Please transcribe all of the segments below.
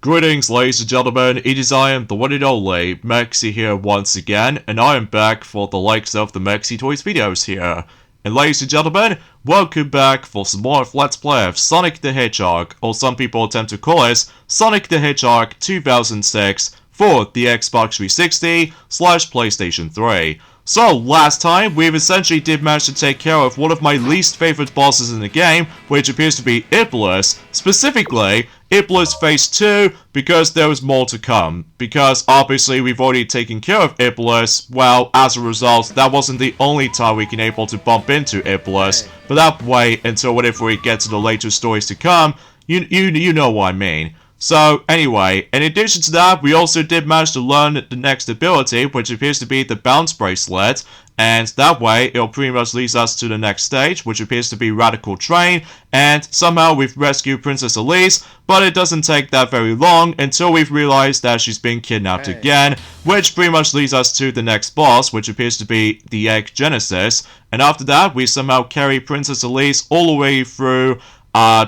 Greetings, ladies and gentlemen, it is I am the one and only Mexi here once again, and I am back for the likes of the Mexi Toys videos here. And ladies and gentlemen, welcome back for some more of Let's Play of Sonic the Hedgehog, or some people attempt to call it Sonic the Hedgehog 2006 for the Xbox 360/PlayStation 3. So, last time, we essentially did manage to take care of one of my least favorite bosses in the game, which appears to be Iblis, specifically Iblis Phase 2, because there was more to come. Because, obviously, we've already taken care of Iblis, well, as a result, that wasn't the only time we can able to bump into Iblis, but that wait until whenever we get to the later stories to come, you know what I mean. So, anyway, in addition to that, we also did manage to learn the next ability, which appears to be the Bounce Bracelet, and that way, it'll pretty much lead us to the next stage, which appears to be Radical Train, and somehow we've rescued Princess Elise, but it doesn't take that very long until we've realized that she's been kidnapped again, which pretty much leads us to the next boss, which appears to be the Egg Genesis, and after that, we somehow carry Princess Elise all the way through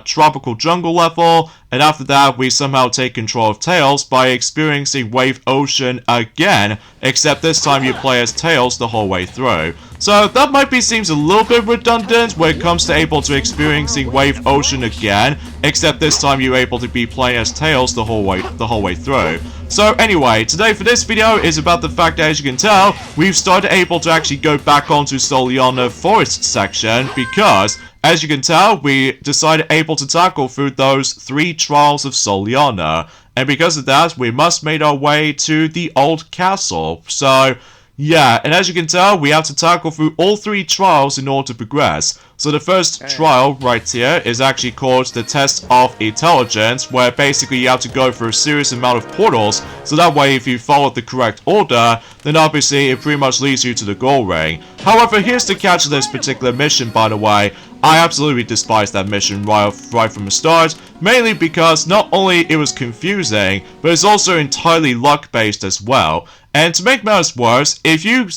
tropical jungle level, and after that we somehow take control of Tails by experiencing Wave Ocean again, except this time you play as Tails the whole way through. So that seems a little bit redundant when it comes to able to experiencing Wave Ocean again, except this time you're able to be playing as Tails the whole way through. So anyway, today for this video is about the fact that, as you can tell, we've started able to actually go back onto Soliana Forest section, because as you can tell, we decided able to tackle through those 3 trials of Soliana, and because of that, we must make our way to the old castle. So, yeah, and as you can tell, we have to tackle through all 3 trials in order to progress. So the first trial right here is actually called the Test of Intelligence, where basically you have to go through a serious amount of portals, so that way if you follow the correct order, then obviously it pretty much leads you to the goal ring. However, here's the catch of this particular mission, by the way. I absolutely despise that mission right from the start, mainly because not only it was confusing, but it's also entirely luck-based as well. And to make matters worse, if you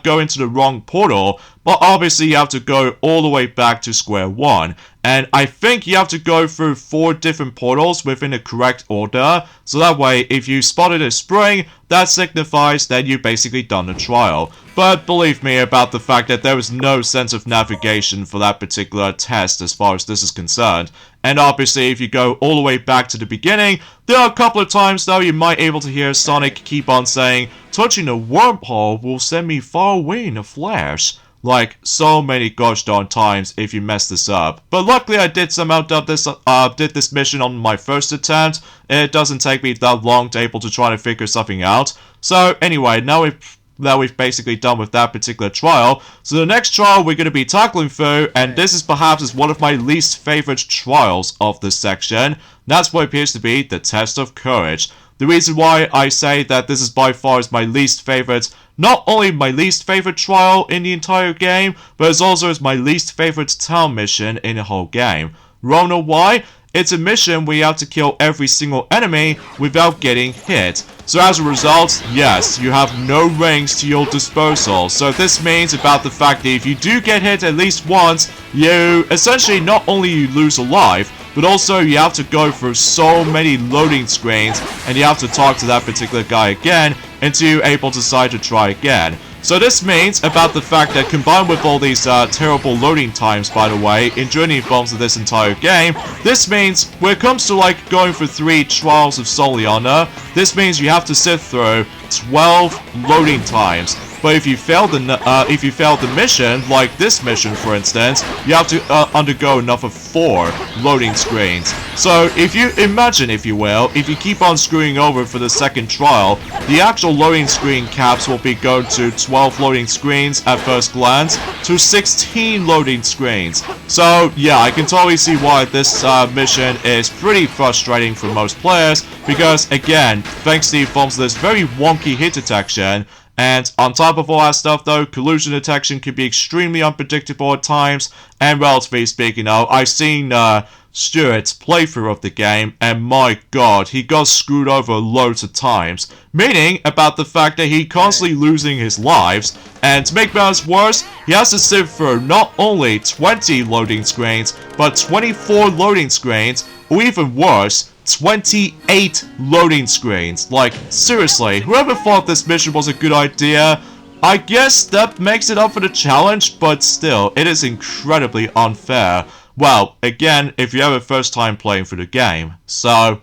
go into the wrong portal, well, obviously you have to go all the way back to square one. And I think you have to go through 4 different portals within the correct order, so that way if you spotted a spring, that signifies that you've basically done the trial. But believe me about the fact that there was no sense of navigation for that particular test as far as this is concerned. And obviously if you go all the way back to the beginning, there are a couple of times though you might able to hear Sonic keep on saying, "Touching a wormhole will send me far away in a flash." Like, so many gosh darn times if you mess this up. But luckily I did somehow did this mission on my first attempt. It doesn't take me that long to able to try to figure something out. So anyway, now we've basically done with that particular trial. So the next trial we're going to be tackling through, and this is perhaps one of my least favorite trials of this section. That's what appears to be the Test of Courage. The reason why I say that this is by far my least favorite, not only my least favorite trial in the entire game, but it's also my least favorite town mission in the whole game. Wanna know why? It's a mission where you have to kill every single enemy without getting hit. So as a result, yes, you have no rings to your disposal. So this means about the fact that if you do get hit at least once, you essentially not only you lose a life, but also you have to go through so many loading screens, and you have to talk to that particular guy again until you're able to decide to try again. So this means about the fact that combined with all these terrible loading times, by the way, in journey forms of this entire game, this means when it comes to like going for 3 trials of Soliana, this means you have to sit through 12 loading times. But if you fail the mission, like this mission for instance, you have to undergo another 4 loading screens. So if you imagine, if you will, if you keep on screwing over for the second trial, the actual loading screen caps will be going to 12 loading screens at first glance to 16 loading screens. So yeah, I can totally see why this mission is pretty frustrating for most players, because again, thanks to the forms of this very wonky hit detection, and on top of all that stuff though, collision detection can be extremely unpredictable at times, and relatively speaking though, I've seen Stuart's playthrough of the game, and my god, he got screwed over loads of times. Meaning about the fact that he constantly losing his lives, and to make matters worse, he has to sit through not only 20 loading screens, but 24 loading screens, or even worse, 28 loading screens. Like, seriously, whoever thought this mission was a good idea, I guess that makes it up for the challenge, but still, it is incredibly unfair. Well, again, if you have a first time playing through the game. So,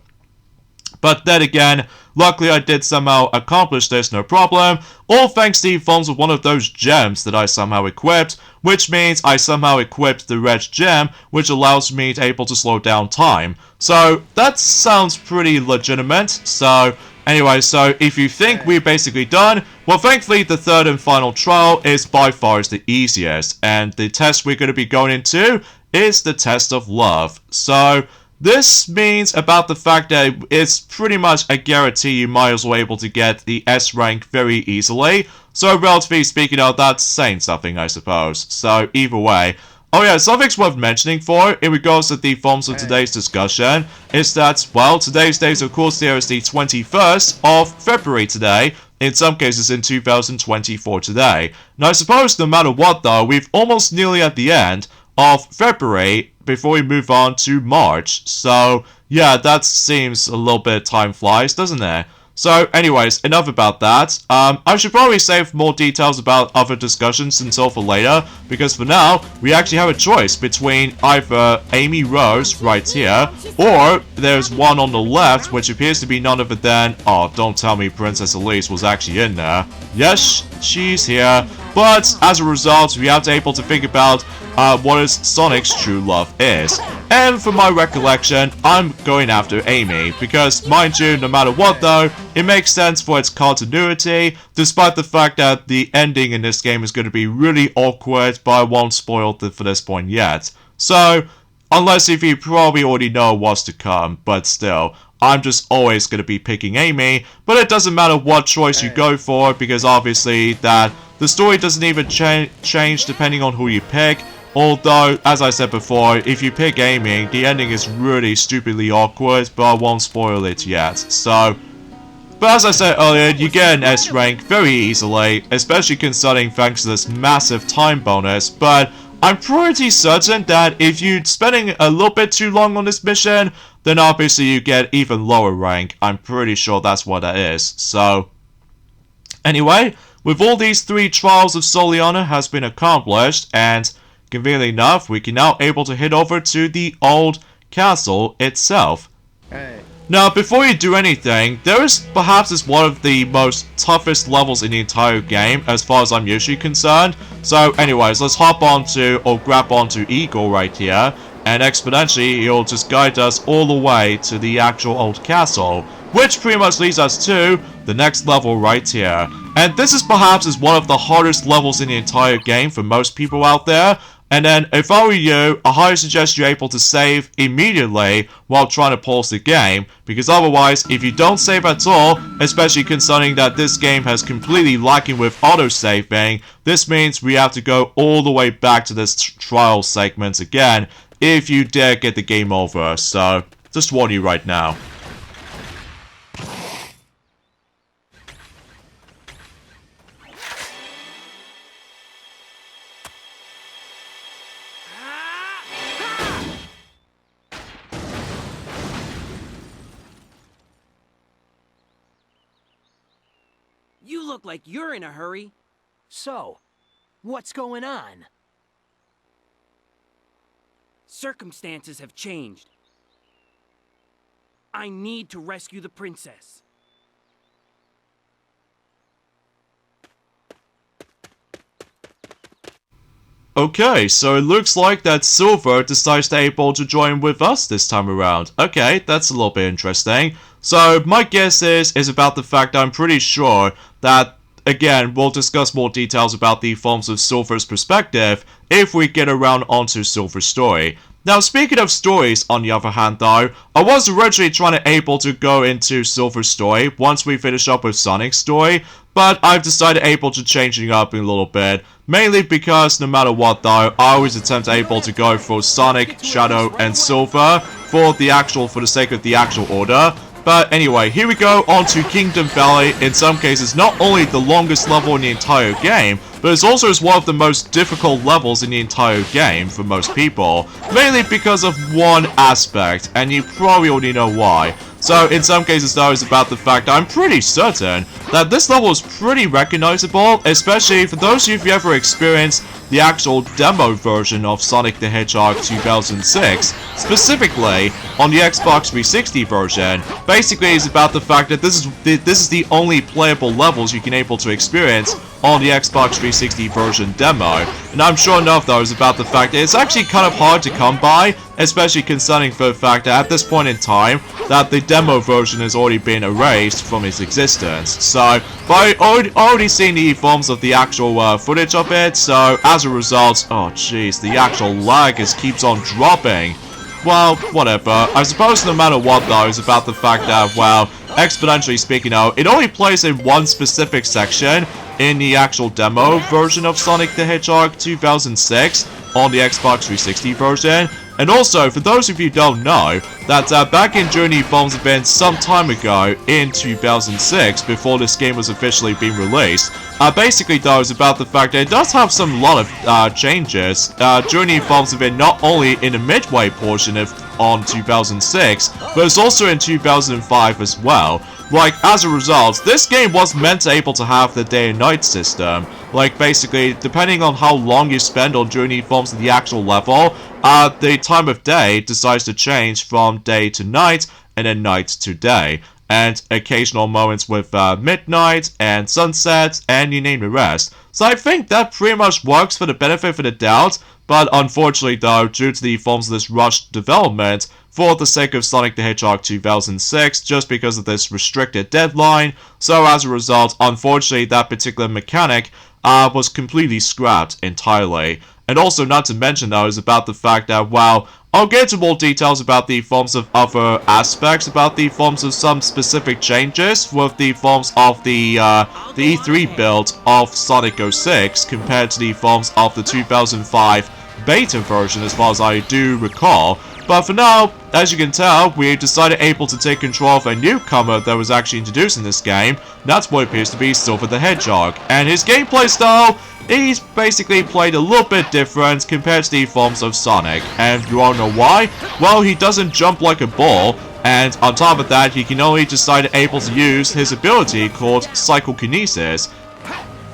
but then again, luckily I did somehow accomplish this, no problem, all thanks to the forms of one of those gems that I somehow equipped, which means I somehow equipped the red gem, which allows me to able to slow down time. So, that sounds pretty legitimate, so anyway, so if you think we're basically done, well thankfully the third and final trial is by far the easiest, and the test we're going to be going into is the test of love. So, this means about the fact that it's pretty much a guarantee you might as well able to get the S rank very easily. So relatively speaking, that's saying something, I suppose. So either way. Oh yeah, something's worth mentioning for in regards to the forms of today's discussion is that, well, today's date, of course, there is the 21st of February today. In some cases in 2024 today. Now I suppose no matter what though, we've almost nearly at the end of February before we move on to March. So, yeah, that seems a little bit time flies, doesn't it? So, anyways, enough about that. I should probably save more details about other discussions until for later, because for now, we actually have a choice between either Amy Rose right here, or there's one on the left, which appears to be none other than, oh, don't tell me Princess Elise was actually in there. Yes, she's here, but as a result, we have to able to think about what is Sonic's true love is. And from my recollection, I'm going after Amy, because mind you, no matter what though, it makes sense for its continuity, despite the fact that the ending in this game is going to be really awkward, but I won't spoil it for this point yet. So, unless if you probably already know what's to come, but still, I'm just always going to be picking Amy, but it doesn't matter what choice you go for, because obviously that the story doesn't even change depending on who you pick. Although, as I said before, if you pick Amy, the ending is really stupidly awkward, but I won't spoil it yet. So, but as I said earlier, you get an S rank very easily, especially considering thanks to this massive time bonus, but I'm pretty certain that if you're spending a little bit too long on this mission, then obviously you get even lower rank. I'm pretty sure that's what that is. So, anyway, with all these 3 trials of Soliana has been accomplished, and conveniently enough, we can now able to head over to the old castle itself. Hey. Now, before you do anything, there is perhaps one of the most toughest levels in the entire game, as far as I'm usually concerned. So, anyways, let's hop onto, or grab onto Eagle right here, and exponentially, he'll just guide us all the way to the actual old castle, which pretty much leads us to the next level right here. And this is perhaps one of the hardest levels in the entire game for most people out there. And then, if I were you, I highly suggest you're able to save immediately while trying to pause the game, because otherwise, if you don't save at all, especially considering that this game has completely lacking with auto-saving, this means we have to go all the way back to this trial segment again, if you dare get the game over, so just warn you right now. You look like you're in a hurry. So, what's going on? Circumstances have changed. I need to rescue the princess. Okay, so it looks like that Silver decides to able to join with us this time around. Okay, that's a little bit interesting. So, my guess is about the fact I'm pretty sure that, again, we'll discuss more details about the forms of Silver's perspective if we get around onto Silver's story. Now, speaking of stories, on the other hand, though, I was originally trying to able to go into Silver's story once we finish up with Sonic's story, but I've decided able to change it up a little bit, mainly because no matter what, though, I always attempt able to go for Sonic, Shadow, and Silver for the sake of the actual order. But anyway, here we go on to Kingdom Valley. In some cases, not only the longest level in the entire game, but it's also one of the most difficult levels in the entire game for most people. Mainly because of one aspect, and you probably already know why. So, in some cases though, it's about the fact that I'm pretty certain that this level is pretty recognizable, especially for those of you who ever experienced the actual demo version of Sonic the Hedgehog 2006, specifically on the Xbox 360 version. Basically, it's about the fact that this is the only playable levels you can able to experience on the Xbox 360 version demo. And I'm sure enough though is about the fact that it's actually kind of hard to come by, especially concerning for the fact that at this point in time that the demo version has already been erased from its existence. So, but I already seen the forms of the actual footage of it, so as a result, oh jeez, the actual lag keeps on dropping. Well, whatever. I suppose no matter what though, it's about the fact that, well, exponentially speaking though, it only plays in one specific section in the actual demo version of Sonic the Hedgehog 2006 on the Xbox 360 version. And also, for those of you who don't know, that back in Journey Forms event some time ago in 2006, before this game was officially being released, basically though is about the fact that it does have some lot of changes. Journey Forms event not only in the midway portion of on 2006, but it's also in 2005 as well. Like, as a result, this game was meant to able to have the day and night system. Like, basically, depending on how long you spend on Journey Forms of the actual level, the time of day decides to change from day to night, and then night to day. And occasional moments with midnight, and sunset, and you name the rest. So I think that pretty much works for the benefit of the doubt, but unfortunately though, due to the forms of this rushed development, for the sake of Sonic the Hedgehog 2006, just because of this restricted deadline, so as a result, unfortunately that particular mechanic was completely scrapped entirely. And also, not to mention though, is about the fact that, well, I'll get into more details about the forms of other aspects, about the forms of some specific changes with the forms of the E3 build of Sonic 06 compared to the forms of the 2005 beta version as far as I do recall. But for now, as you can tell, we decided able to take control of a newcomer that was actually introduced in this game. That's what appears to be Silver the Hedgehog. And his gameplay style, he's basically played a little bit different compared to the forms of Sonic. And you all know why? Well, he doesn't jump like a ball. And on top of that, he can only decide able to use his ability called Psychokinesis.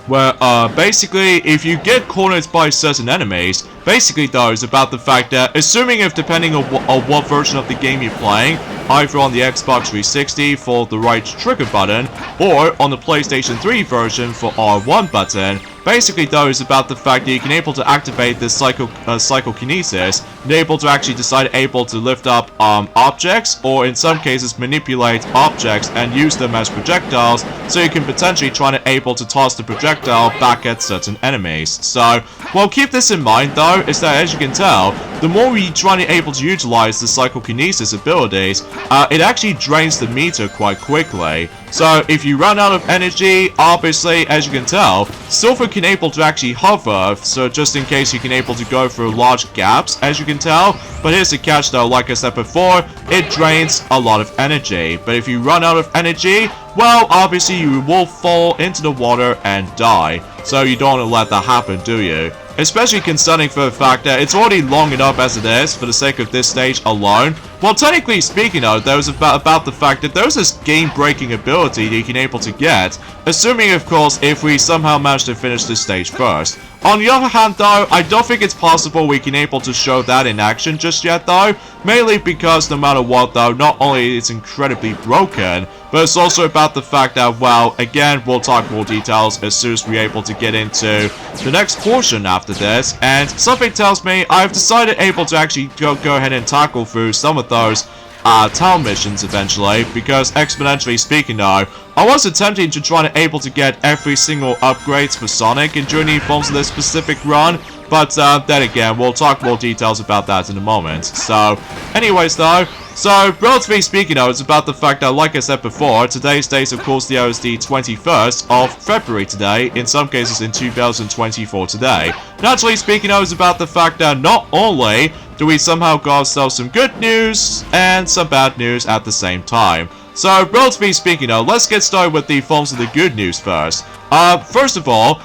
Where, basically, if you get cornered by certain enemies, basically though, it's about the fact that, assuming if depending on what version of the game you're playing, either on the Xbox 360 for the right trigger button, or on the PlayStation 3 version for R1 button, basically though, it's about the fact that you can able to activate this psychokinesis, and able to actually decide able to lift up objects, or in some cases manipulate objects and use them as projectiles, so you can potentially try to able to toss the projectile back at certain enemies. So, well, keep this in mind though, is that as you can tell, the more we try to able to utilize the psychokinesis abilities, it actually drains the meter quite quickly. So if you run out of energy, obviously, as you can tell, Silver can able to actually hover, so just in case you can able to go through large gaps, as you can tell. But here's the catch though, like I said before, it drains a lot of energy. But if you run out of energy, well, obviously you will fall into the water and die. So you don't want to let that happen, do you? Especially concerning for the fact that it's already long enough as it is, for the sake of this stage alone. Well, technically speaking though, there was about the fact that there's this game-breaking ability that you can able to get, assuming of course if we somehow manage to finish this stage first. On the other hand though, I don't think it's possible we can able to show that in action just yet though, mainly because no matter what though, not only it's incredibly broken, but it's also about the fact that, well, again, we'll talk more details as soon as we're able to get into the next portion after this, and something tells me I've decided able to actually go ahead and tackle through some of those town missions eventually, because exponentially speaking though, I was attempting to try to able to get every single upgrades for Sonic in Journey Forms of this specific run, but then again, we'll talk more details about that in a moment. So, anyways though, so relatively speaking though, it's about the fact that, like I said before, today's date of course the 21st of February today, in some cases in 2024 today. Naturally speaking though, it's about the fact that not only do we somehow got ourselves some good news and some bad news at the same time. So, relatively speaking, let's get started with the forms of the good news first. First of all,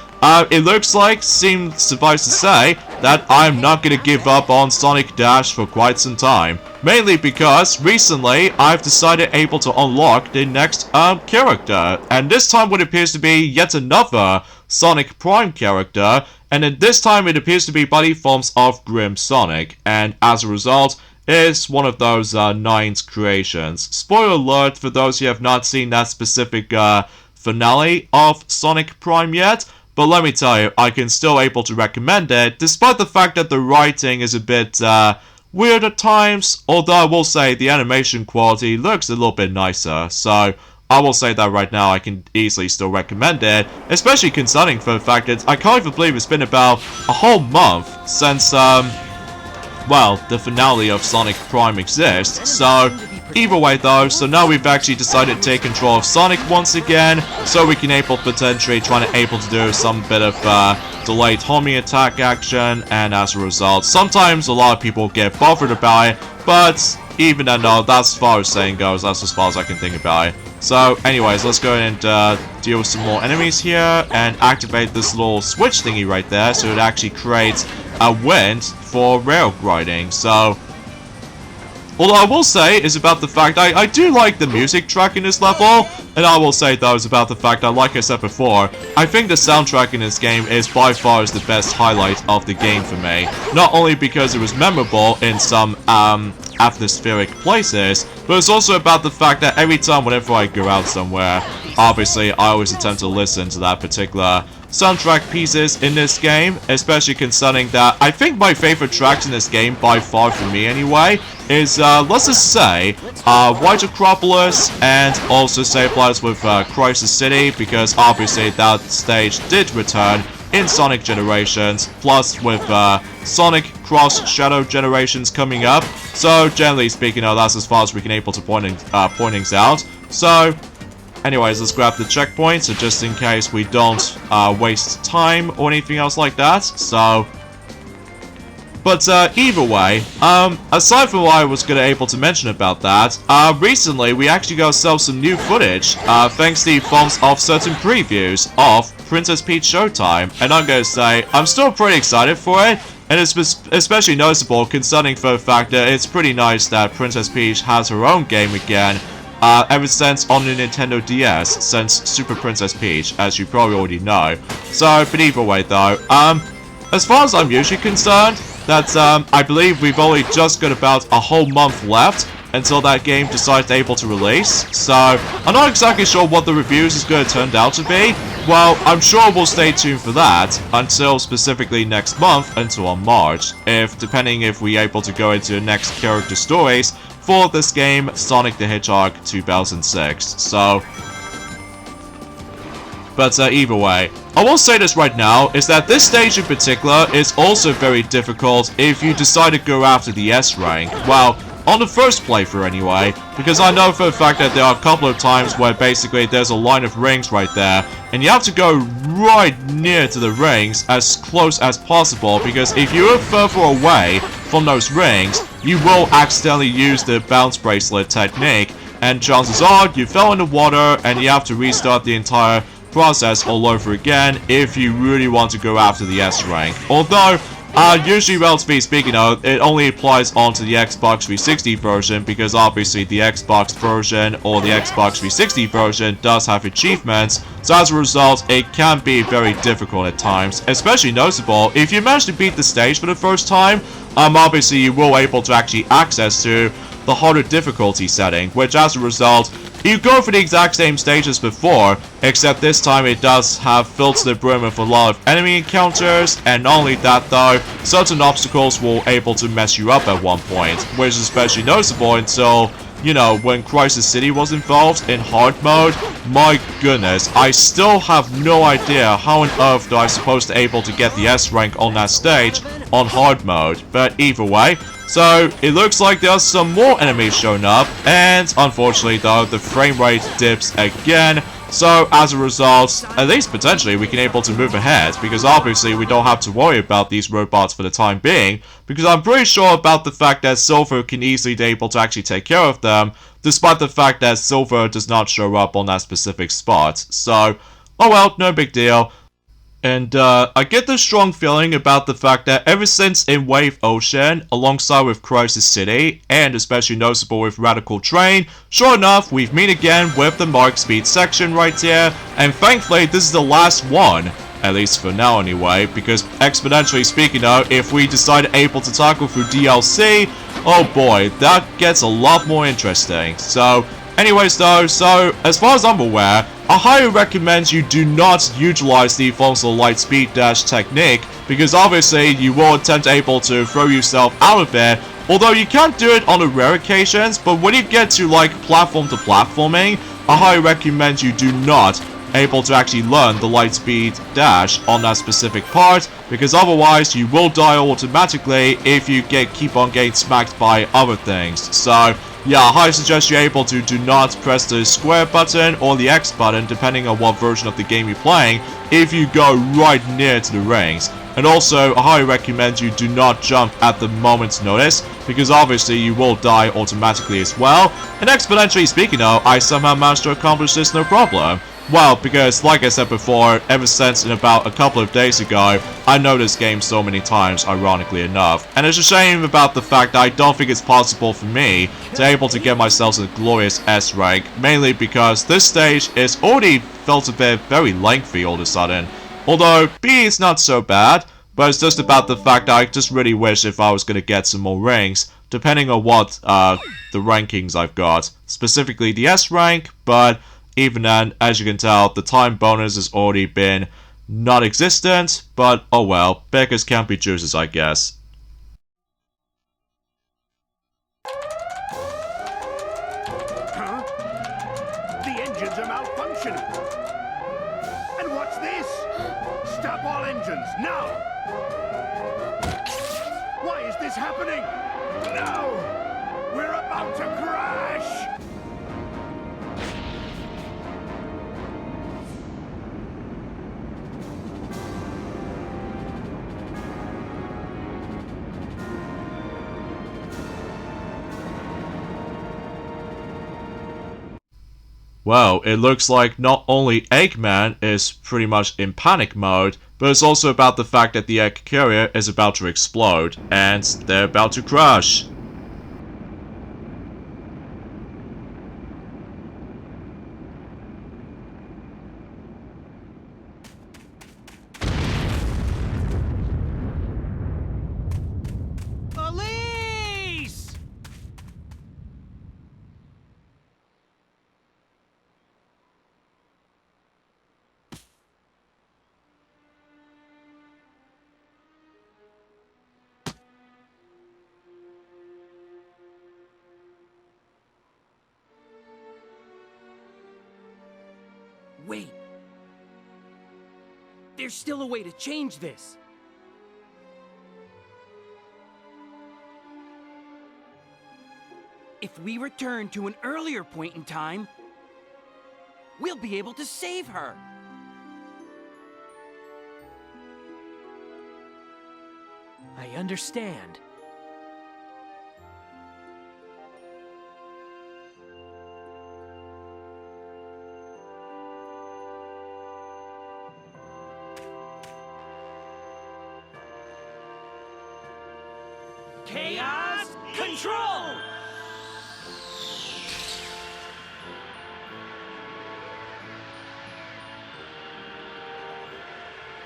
it looks like, suffice to say, that I'm not gonna give up on Sonic Dash for quite some time. Mainly because, recently, I've decided able to unlock the next, character. And this time what appears to be yet another Sonic Prime character. And then this time it appears to be body forms of Grim Sonic. And as a result, it's one of those, Nine's creations. Spoiler alert for those who have not seen that specific, finale of Sonic Prime yet. But let me tell you, I can still able to recommend it, despite the fact that the writing is a bit, weird at times. Although I will say the animation quality looks a little bit nicer. So, I will say that right now I can easily still recommend it. Especially concerning for the fact that I can't even believe it's been about a whole month since, well, the finale of Sonic Prime exists. So, either way though, so now we've actually decided to take control of Sonic once again, so we can potentially to do some bit of delayed homing attack action, and as a result, sometimes a lot of people get bothered about it, but even then though, that's as far as saying goes, that's as far as I can think about it. So anyways, let's go and deal with some more enemies here, and activate this little switch thingy right there, so it actually creates a wind for rail grinding. So, although I will say is about the fact I do like the music track in this level, and I will say though is about the fact that, like I said before, I think the soundtrack in this game is by far the best highlight of the game for me. Not only because it was memorable in some atmospheric places, but it's also about the fact that every time whenever I go out somewhere, obviously I always attempt to listen to that particular soundtrack pieces in this game, especially concerning that I think my favorite tracks in this game, by far for me anyway, is, let's just say, White Acropolis, and also say applies with Crisis City, because obviously that stage did return in Sonic Generations, plus with Sonic Cross Shadow Generations coming up. So generally speaking, that's as far as we can pointings out. So anyways, let's grab the checkpoint, so just in case we don't waste time or anything else like that. So, but either way, aside from what I was able to mention about that, recently we actually got ourselves some new footage, thanks to the forms of certain previews of Princess Peach Showtime, and I'm gonna say, I'm still pretty excited for it, and it's especially noticeable concerning for the fact that it's pretty nice that Princess Peach has her own game again, ever since on the Nintendo DS, since Super Princess Peach, as you probably already know. So, but either way though, as far as I'm usually concerned, that's, I believe we've only just got about a whole month left until that game decides to release. So, I'm not exactly sure what the reviews is going to turn out to be. Well, I'm sure we'll stay tuned for that until specifically next month, until on March, depending if we're able to go into the next character stories for this game, Sonic the Hedgehog 2006. So, but either way, I will say this right now, is that this stage in particular is also very difficult if you decide to go after the S rank. Well, on the first playthrough anyway, because I know for a fact that there are a couple of times where basically there's a line of rings right there, and you have to go right near to the rings as close as possible, because if you're further away from those rings, you will accidentally use the bounce bracelet technique, and chances are you fell in the water and you have to restart the entire process all over again if you really want to go after the S rank. Although, usually relatively speaking, it only applies onto the Xbox 360 version, because obviously the Xbox version or the Xbox 360 version does have achievements, so as a result it can be very difficult at times, especially noticeable if you manage to beat the stage for the first time. Obviously you will able to actually access to the harder difficulty setting, which as a result you go for the exact same stage as before, except this time it does have filled to the brim with a lot of enemy encounters, and not only that though, certain obstacles will able to mess you up at one point, which is especially noticeable until, you know, when Crisis City was involved in hard mode. My goodness, I still have no idea how on earth I supposed to able to get the S rank on that stage on hard mode, but either way. So, it looks like there are some more enemies showing up, and unfortunately though, the frame rate dips again, So as a result, at least potentially we can able to move ahead, because obviously we don't have to worry about these robots for the time being, because I'm pretty sure about the fact that Silver can easily be able to actually take care of them, despite the fact that Silver does not show up on that specific spot. So, oh well, no big deal. And I get this strong feeling about the fact that ever since in Wave Ocean, alongside with Crisis City, and especially noticeable with Radical Train, sure enough, we've met again with the Mark Speed section right here, and thankfully this is the last one, at least for now anyway, because exponentially speaking though, if we decide able to tackle through DLC, oh boy, that gets a lot more interesting. So, anyways though, so as far as I'm aware, I highly recommend you do not utilize the Fonsal Light Speed Dash technique, because obviously you will attempt able to throw yourself out of it, although you can do it on the rare occasions, but when you get to like platform to platforming, I highly recommend you do not able to actually learn the Light Speed Dash on that specific part, because otherwise you will die automatically if you keep on getting smacked by other things. So yeah, I highly suggest you're able to do not press the square button or the X button, depending on what version of the game you're playing, if you go right near to the rings. And also, I highly recommend you do not jump at the moment's notice, because obviously you will die automatically as well. And exponentially speaking though, I somehow managed to accomplish this no problem. Well, because like I said before, ever since in about a couple of days ago, I know this game so many times, ironically enough. And it's a shame about the fact that I don't think it's possible for me to able to get myself a glorious S rank, mainly because this stage is already felt a bit very lengthy all of a sudden. Although B is not so bad, but it's just about the fact that I just really wish if I was going to get some more rings, depending on what the rankings I've got, specifically the S rank, but even then, as you can tell, the time bonus has already been non-existent, but oh well, beggars can't be choosers, I guess. Huh? The engines are malfunctioning. And what's this? Stop all engines, now! Why is this happening? No! We're about to crash! Well, it looks like not only Eggman is pretty much in panic mode, but it's also about the fact that the egg carrier is about to explode, and they're about to crash. Elise! Wait. There's still a way to change this. If we return to an earlier point in time, we'll be able to save her. I understand. Chaos Control!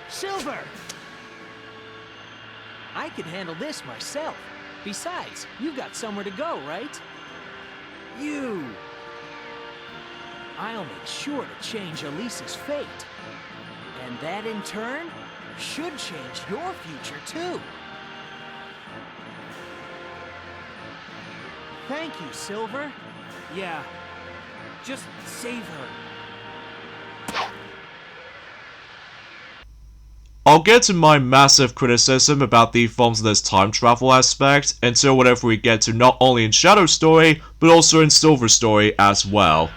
Silver! I could handle this myself. Besides, you've got somewhere to go, right? You! I'll make sure to change Elise's fate. And that, in turn, should change your future, too. Thank you, Silver. Yeah, just save her. I'll get to my massive criticism about the forms of this time travel aspect until whenever we get to not only in Shadow Story, but also in Silver Story as well.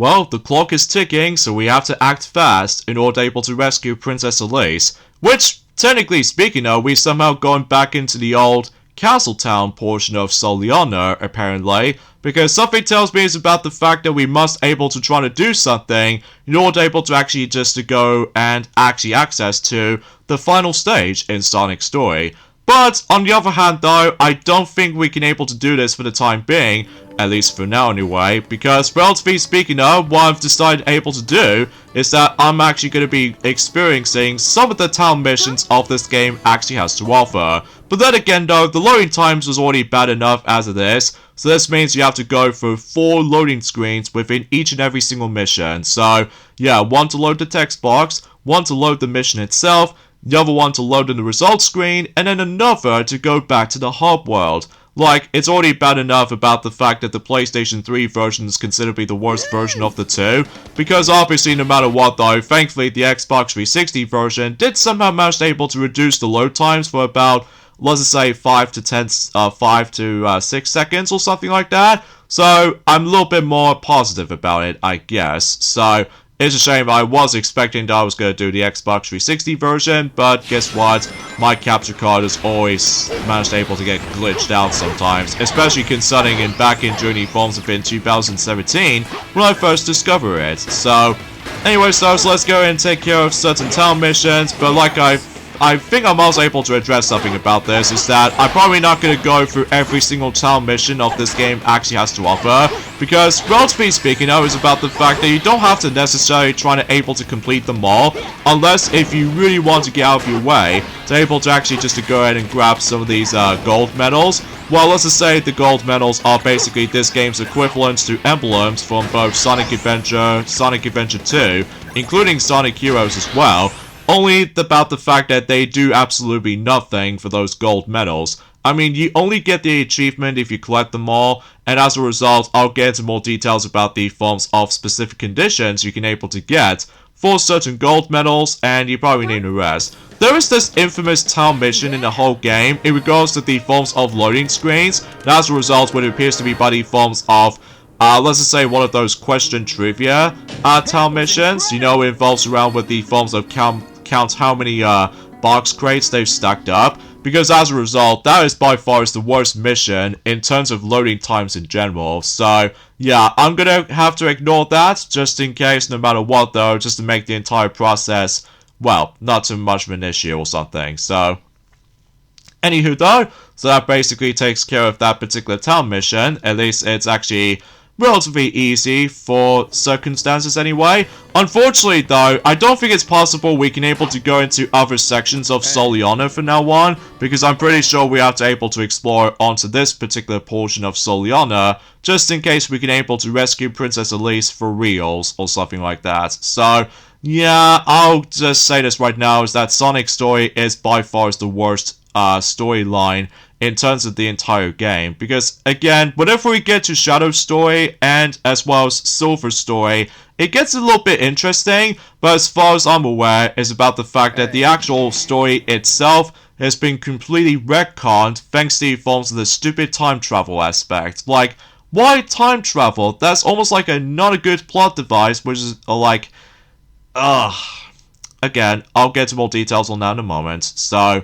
well, the clock is ticking, so we have to act fast in order able to rescue Princess Elise, which, technically speaking though, we somehow going back into the old Castletown portion of Soliana, apparently, because something tells me it's about the fact that we must able to try to do something in order able to actually just to go and actually access to the final stage in Sonic's story. But, on the other hand though, I don't think we can able to do this for the time being, at least for now anyway, because relatively speaking though, what I've decided able to do is that I'm actually going to be experiencing some of the town missions of this game actually has to offer. But then again though, the loading times was already bad enough as it is, so this means you have to go through 4 loading screens within each and every single mission. So, yeah, one to load the text box, one to load the mission itself, the other one to load in the results screen, and then another to go back to the hub world. Like, it's already bad enough about the fact that the PlayStation 3 version is considered to be the worst version of the two, because obviously no matter what though, thankfully the Xbox 360 version did somehow manage to able to reduce the load times for about, let's just say 5 to 6 seconds or something like that. So, I'm a little bit more positive about it, I guess. So, it's a shame. I was expecting that I was going to do the Xbox 360 version, but guess what? My capture card is always managed to able to get glitched out sometimes, especially concerning in back in Journey Forms of in 2017 when I first discovered it. So, anyway, so let's go and take care of certain town missions, but like I think I'm also able to address something about this, is that I'm probably not going to go through every single town mission of this game actually has to offer, because relatively speaking, it's about the fact that you don't have to necessarily try to able to complete them all, unless if you really want to get out of your way, to able to actually just to go ahead and grab some of these gold medals. Well, let's just say the gold medals are basically this game's equivalent to emblems from both Sonic Adventure, Sonic Adventure 2, including Sonic Heroes as well, only about the fact that they do absolutely nothing for those gold medals. I mean, you only get the achievement if you collect them all, and as a result, I'll get into more details about the forms of specific conditions you can able to get for certain gold medals, and you probably need the rest. There is this infamous town mission in the whole game in regards to the forms of loading screens, and as a result, what it appears to be by the forms of let's just say one of those question trivia town missions, it involves around with the forms of count how many box crates they've stacked up, because as a result, that is by far the worst mission in terms of loading times in general. So, yeah, I'm gonna have to ignore that, just in case, no matter what though, just to make the entire process, well, not too much of an issue or something. So, anywho though, so that basically takes care of that particular town mission. At least it's actually relatively easy for circumstances anyway. Unfortunately though, I don't think it's possible we can able to go into other sections of Soliana from now on, because I'm pretty sure we have to able to explore onto this particular portion of Soliana, just in case we can able to rescue Princess Elise for reals or something like that. So, yeah, I'll just say this right now, is that Sonic's story is by far the worst storyline in terms of the entire game, because again, whenever we get to Shadow's story and as well as Silver's story, it gets a little bit interesting, but as far as I'm aware, is about the fact that the actual story itself has been completely retconned thanks to the forms of the stupid time travel aspect. Like, why time travel? That's almost like not a good plot device, which is like, again, I'll get to more details on that in a moment. So,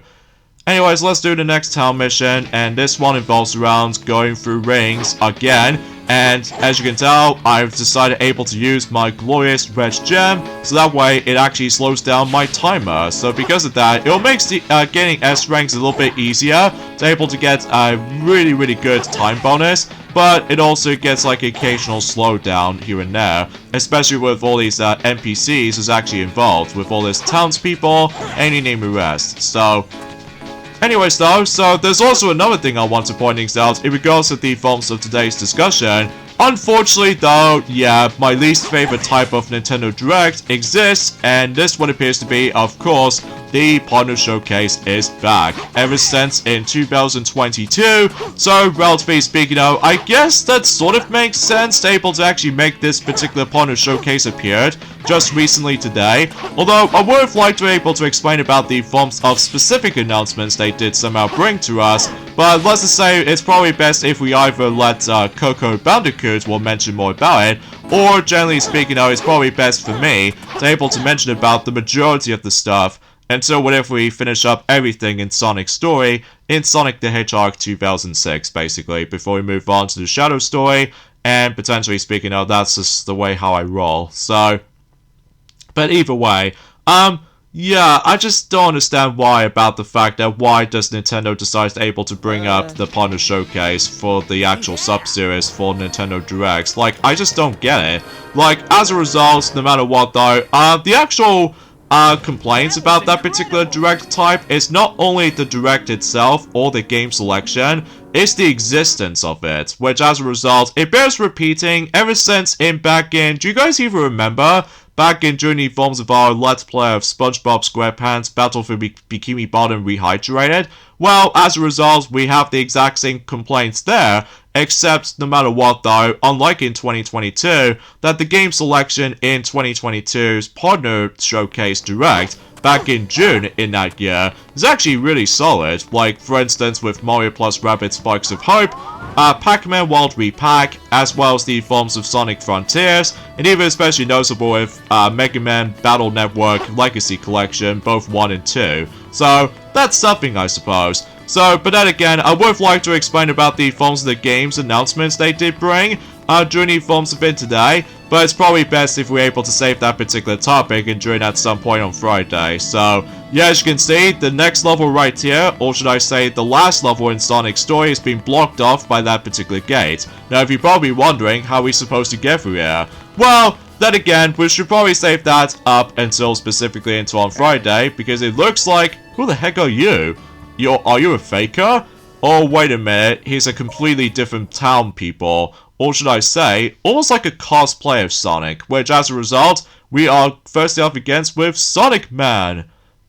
anyways, let's do the next town mission, and this one involves around going through rings again, and as you can tell, I've decided able to use my glorious red gem, so that way it actually slows down my timer. So because of that, it'll make the getting S ranks a little bit easier to able to get a really good time bonus, but it also gets like occasional slowdown here and there, especially with all these NPCs is actually involved, with all these townspeople, and you name the rest. So, anyways though, so there's also another thing I want to point out in regards to the forms of today's discussion. Unfortunately though, yeah, my least favorite type of Nintendo Direct exists, and this one appears to be, of course, the Partner Showcase is back ever since in 2022. So, relatively speaking, I guess that sort of makes sense to able to actually make this particular Partner Showcase appeared just recently today. Although, I would have liked to be able to explain about the forms of specific announcements they did somehow bring to us, but let's just say it's probably best if we either let Coco Bandicoot will mention more about it, or generally speaking, it's probably best for me to able to mention about the majority of the stuff until whenever we finish up everything in Sonic's story in Sonic the Hedgehog 2006, basically, before we move on to the Shadow story, and potentially speaking, that's just the way how I roll. So, but either way, yeah, I just don't understand why about the fact that why does Nintendo decide to able to bring up the Partner Showcase for the actual sub-series for Nintendo Directs. Like, I just don't get it. Like, as a result, no matter what though, the actual complaints about that particular Direct type is not only the Direct itself or the game selection, it's the existence of it, which as a result, it bears repeating ever since back in, do you guys even remember? Back in during the forms of our Let's Play of SpongeBob SquarePants Battle for Bikini Bottom Rehydrated, well, as a result, we have the exact same complaints there, except no matter what though, unlike in 2022, that the game selection in 2022's Partner Showcase Direct back in June in that year is actually really solid, like for instance with Mario plus Rabbids Sparks of Hope, Pac-Man World Repack, as well as the forms of Sonic Frontiers, and even especially noticeable with Mega Man Battle Network Legacy Collection, both 1 and 2. So, that's something I suppose. So, but then again, I would have liked to explain about the forms of the games announcements they did bring during the forms of it today, but it's probably best if we're able to save that particular topic and during at some point on Friday. So, yeah, as you can see, the next level right here, or should I say the last level in Sonic's story, has been blocked off by that particular gate. Now, if you're probably wondering how we're supposed to get through here, well, then again, we should probably save that up until specifically until on Friday, because it looks like, who the heck are you? Are you a faker? Oh, wait a minute, he's a completely different town people. Or should I say, almost like a cosplay of Sonic, which as a result, we are firstly up against with Sonic Man.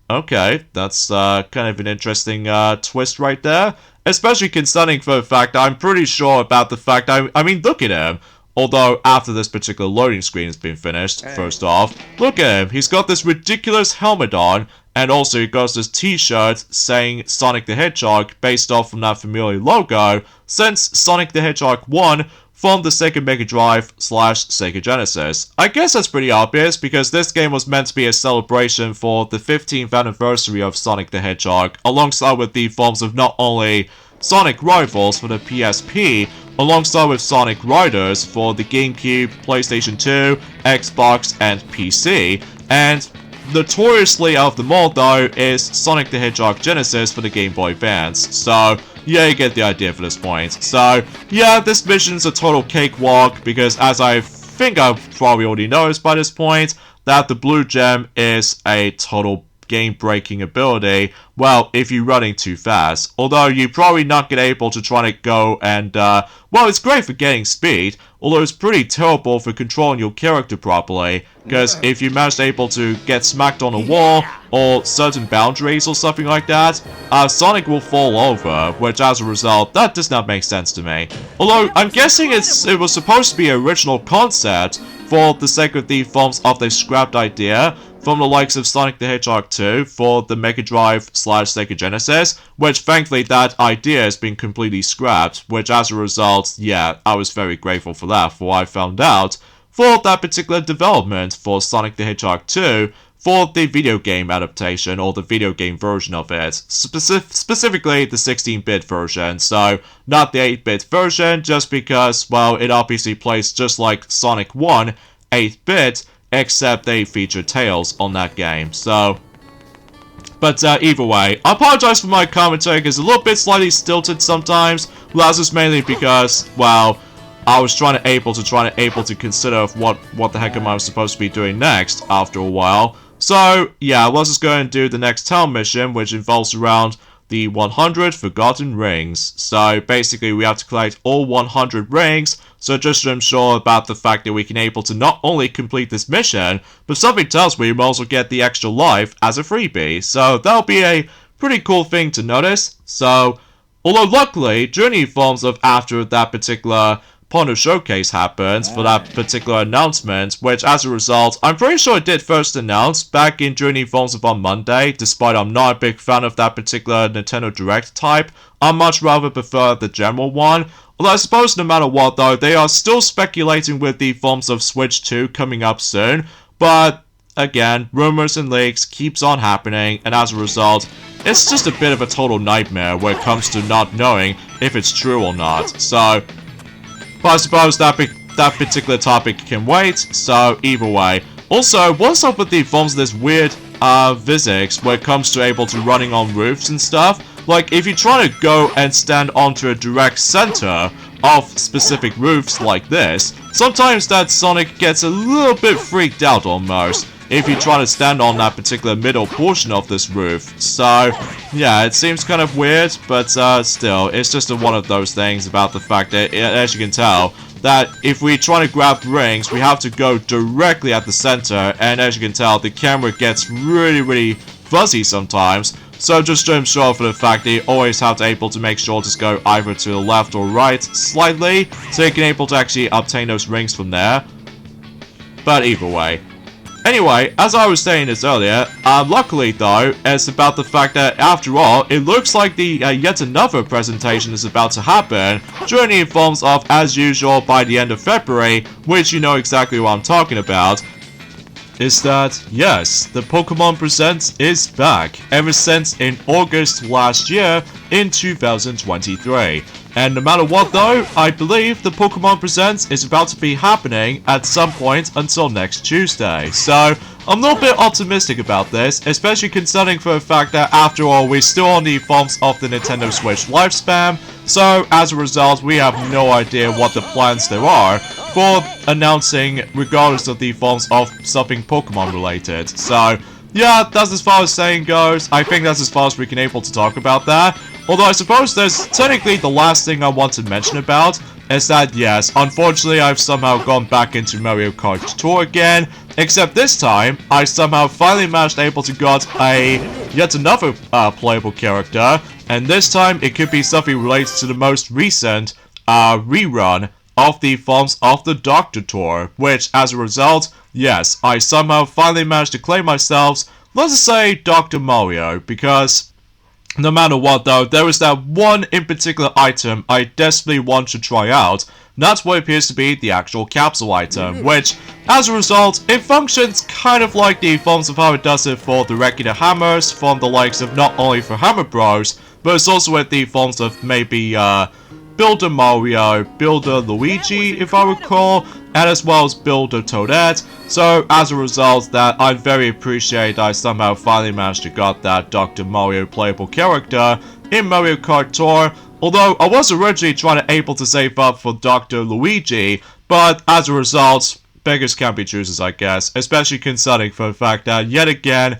Okay, that's kind of an interesting twist right there. Especially concerning for the fact I'm pretty sure about the fact, I mean, look at him. Although, after this particular loading screen has been finished, first off, look at him. He's got this ridiculous helmet on, and also he got this t-shirt saying Sonic the Hedgehog based off from that familiar logo, since Sonic the Hedgehog 1 from the Sega Mega Drive / Sega Genesis. I guess that's pretty obvious, because this game was meant to be a celebration for the 15th anniversary of Sonic the Hedgehog, alongside with the forms of not only Sonic Rivals for the PSP, alongside with Sonic Riders for the GameCube, PlayStation 2, Xbox, and PC, and notoriously out of them all though is Sonic the Hedgehog Genesis for the Game Boy Advance. So yeah, you get the idea for this point. So yeah, this mission's a total cakewalk, because as I think I've probably already noticed by this point, that the blue gem is a total game-breaking ability, well, if you're running too fast. Although you're probably not going to able to try to go and, well, it's great for getting speed, although it's pretty terrible for controlling your character properly, because if you manage to able to get smacked on a wall, or certain boundaries or something like that, Sonic will fall over, which as a result, that does not make sense to me. Although, I'm guessing it was supposed to be an original concept for the sake of the forms of the scrapped idea, from the likes of Sonic the Hedgehog 2 for the Mega Drive / Sega Genesis, which thankfully that idea has been completely scrapped, which as a result, yeah, I was very grateful for that, for I found out for that particular development for Sonic the Hedgehog 2 for the video game adaptation, or the video game version of it, specifically the 16-bit version, so not the 8-bit version, just because, well, it obviously plays just like Sonic 1, 8-bit, except they feature Tails on that game, so... But either way, I apologize for my commentary, because it's a little bit slightly stilted sometimes, well, that's just mainly because, well, I was trying to consider of what the heck am I supposed to be doing next after a while. So, yeah, let's just go and do the next town mission, which involves around the 100 Forgotten Rings. So basically we have to collect all 100 rings, so just to ensure about the fact that we can able to not only complete this mission, but something tells me we might also get the extra life as a freebie. So that'll be a pretty cool thing to notice. So, although luckily, during the forms of after that particular Pono Showcase happens for that particular announcement, which as a result, I'm pretty sure it did first announce back in during the forms of on Monday, despite I'm not a big fan of that particular Nintendo Direct type. I much rather prefer the general one. Although I suppose no matter what though, they are still speculating with the forms of Switch 2 coming up soon, but again, rumors and leaks keeps on happening, and as a result, it's just a bit of a total nightmare when it comes to not knowing if it's true or not. So, but I suppose that particular topic can wait, so either way. Also, what's up with the forms of this weird physics when it comes to able to running on roofs and stuff? Like, if you try to go and stand onto a direct center of specific roofs like this, sometimes that Sonic gets a little bit freaked out almost if you try to stand on that particular middle portion of this roof. So, yeah, it seems kind of weird, but still, it's just one of those things about the fact that, as you can tell, that if we try to grab rings, we have to go directly at the center, and as you can tell, the camera gets really fuzzy sometimes. So just to ensure for the fact that you always have to able to make sure to go either to the left or right slightly, so you can able to actually obtain those rings from there. But either way. Anyway, as I was saying this earlier, luckily though, it's about the fact that after all, it looks like the yet another presentation is about to happen during the forms of, as usual, by the end of February, which you know exactly what I'm talking about. Is that, yes, the Pokemon Presents is back, ever since in August last year in 2023. And no matter what though, I believe the Pokemon Presents is about to be happening at some point until next Tuesday. So, I'm a little bit optimistic about this, especially considering for the fact that after all, we're still on the forms of the Nintendo Switch lifespan. So, as a result, we have no idea what the plans there are for announcing regardless of the forms of something Pokemon related. So, yeah, that's as far as saying goes. I think that's as far as we can able to talk about that. Although I suppose there's technically the last thing I want to mention about is that yes, unfortunately I've somehow gone back into Mario Kart Tour again, except this time I somehow finally managed able to got yet another playable character, and this time it could be something related to the most recent rerun of the forms of the Doctor Tour, which as a result, yes, I somehow finally managed to claim myself, let's just say Dr. Mario, because no matter what though, there is that one in particular item I desperately want to try out, and that's what appears to be the actual capsule item, which, as a result, it functions kind of like the forms of how it does it for the regular hammers, from the likes of not only for Hammer Bros, but it's also with the forms of maybe, Builder Mario, Builder Luigi, if I recall, and as well as Builder Toadette. So, as a result, that I very appreciate I somehow finally managed to got that Dr. Mario playable character in Mario Kart Tour, although I was originally trying to able to save up for Dr. Luigi, but as a result, beggars can't be choosers, I guess, especially considering for the fact that, yet again,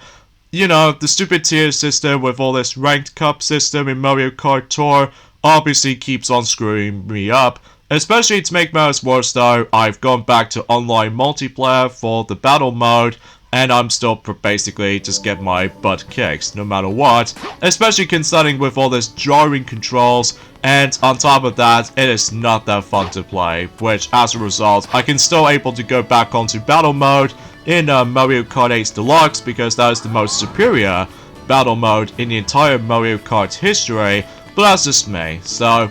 you know, the stupid tier system with all this ranked cup system in Mario Kart Tour obviously keeps on screwing me up. Especially to make matters worse though, I've gone back to online multiplayer for the battle mode, and I'm still basically just get my butt kicked no matter what. Especially considering with all this jarring controls, and on top of that, it is not that fun to play, which as a result, I can still able to go back onto battle mode in Mario Kart 8 Deluxe, because that is the most superior battle mode in the entire Mario Kart history, but that's just me, so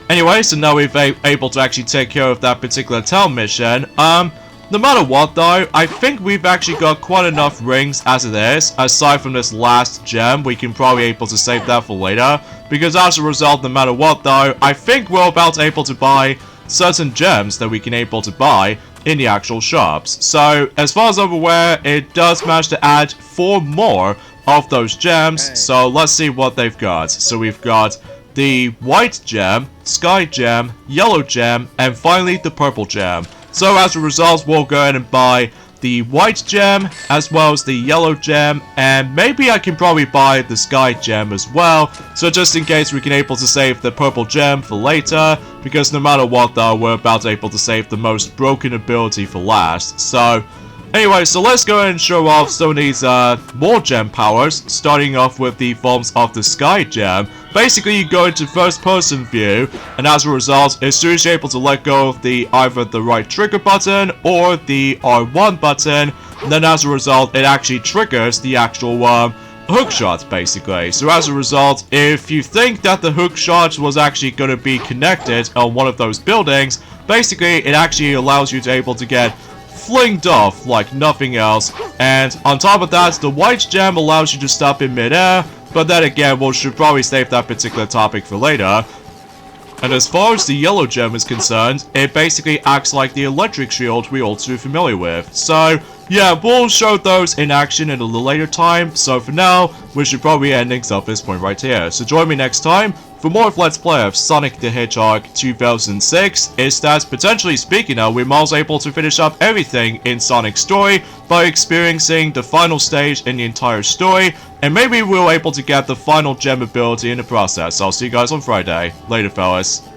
anyway, so now we've able to actually take care of that particular town mission. No matter what though, I think we've actually got quite enough rings as it is. Aside from this last gem, we can probably able to save that for later. Because as a result, no matter what though, I think we're about able to buy certain gems that we can able to buy in the actual shops. So, as far as I'm aware, it does manage to add 4 more of those gems. So, let's see what they've got. So, we've got the white gem, sky gem, yellow gem, and finally the purple gem. So as a result, we'll go ahead and buy the white gem as well as the yellow gem, and maybe I can probably buy the sky gem as well, so just in case we can able to save the purple gem for later, because no matter what though, we're about to able to save the most broken ability for last. So anyway, so let's go ahead and show off some of these more gem powers, starting off with the forms of the sky gem. Basically, you go into first person view, and as a result, as soon as you're able to let go of either the right trigger button or the R1 button, then as a result, it actually triggers the actual hook shot, basically. So as a result, if you think that the hook shot was actually going to be connected on one of those buildings, basically it actually allows you to able to get flinged off like nothing else. And on top of that, the white gem allows you to stop in midair, but then again, we should probably save that particular topic for later. And as far as the yellow gem is concerned, it basically acts like the electric shield we're all too familiar with. So yeah, we'll show those in action in a little later time, so for now, we should probably end things up this point right here. So join me next time for more of Let's Play of Sonic the Hedgehog 2006. Is that, potentially speaking now, we're also able to finish up everything in Sonic's story by experiencing the final stage in the entire story, and maybe we're able to get the final gem ability in the process. I'll see you guys on Friday. Later, fellas.